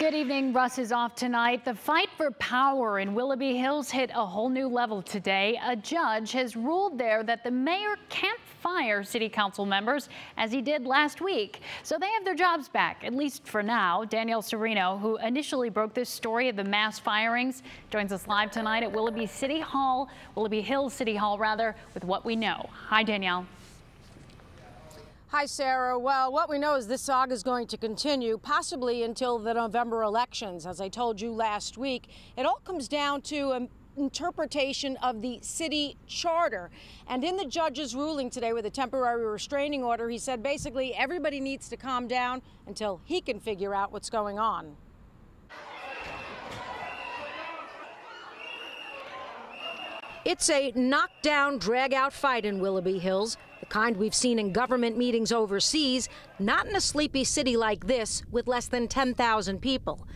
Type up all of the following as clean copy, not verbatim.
Good evening. Russ is off tonight. The fight for power in Willoughby Hills hit a whole new level today. A judge has ruled there that the mayor can't fire city council members as he did last week. So they have their jobs back, at least for now. Danielle Serino, who initially broke this story of the mass firings, joins us live tonight at Willoughby Hills City Hall, with what we know. Hi, Danielle. Hi, Sarah. Well, what we know is this saga is going to continue, possibly until the November elections. As I told you last week, it all comes down to an interpretation of the city charter. And in the judge's ruling today with a temporary restraining order, he said basically everybody needs to calm down until he can figure out what's going on. It's a knockdown, drag-out fight in Willoughby Hills, the kind we've seen in government meetings overseas, not in a sleepy city like this with less than 10,000 people.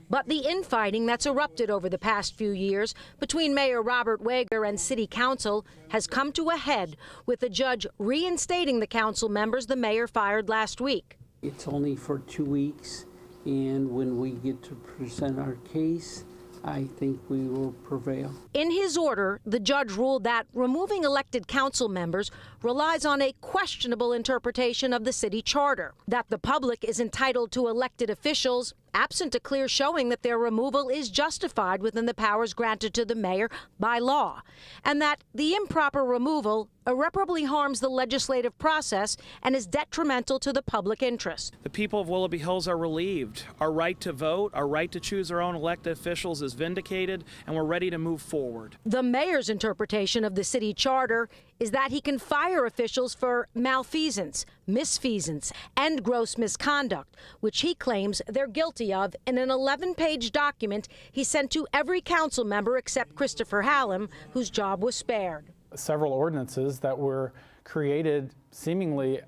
But the infighting that's erupted over the past few years between Mayor Robert Wager and City Council has come to a head with the judge reinstating the council members the mayor fired last week. It's only for 2 weeks, and when we get to present our case, I think we will prevail. In his order, the judge ruled that removing elected council members relies on a questionable interpretation of the city charter, that the public is entitled to elected officials absent a clear showing that their removal is justified within the powers granted to the mayor by law, and that the improper removal irreparably harms the legislative process and is detrimental to the public interest. The people of Willoughby Hills are relieved. Our right to vote, our right to choose our own elected officials is vindicated, and we're ready to move forward. The mayor's interpretation of the city charter is that he can fire officials for malfeasance, misfeasance, and gross misconduct, which he claims they're guilty of in an 11-page document he sent to every council member except Christopher Hallam, whose job was spared. Several ordinances that were created seemingly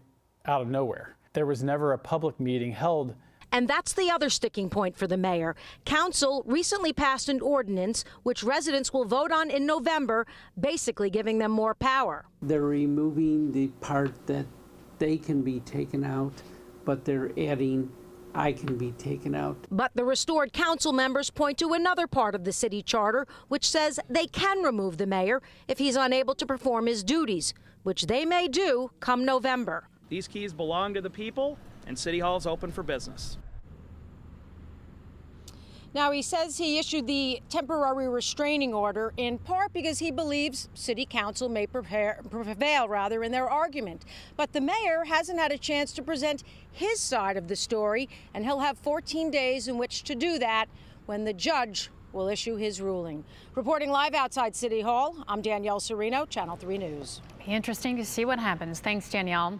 out of nowhere. There was never a public meeting held. And that's the other sticking point for the mayor. Council recently passed an ordinance which residents will vote on in November, basically giving them more power. They're removing the part that they can be taken out, but they're adding I can be taken out. But the restored council members point to another part of the city charter which says they can remove the mayor if he's unable to perform his duties, which they may do come November. These keys belong to the people, and City Hall is open for business. Now, he says he issued the temporary restraining order in part because he believes City Council may prevail in their argument. But the mayor hasn't had a chance to present his side of the story, and he'll have 14 days in which to do that when the judge will issue his ruling. Reporting live outside City Hall, I'm Danielle Serino, Channel 3 News. Be interesting to see what happens. Thanks, Danielle.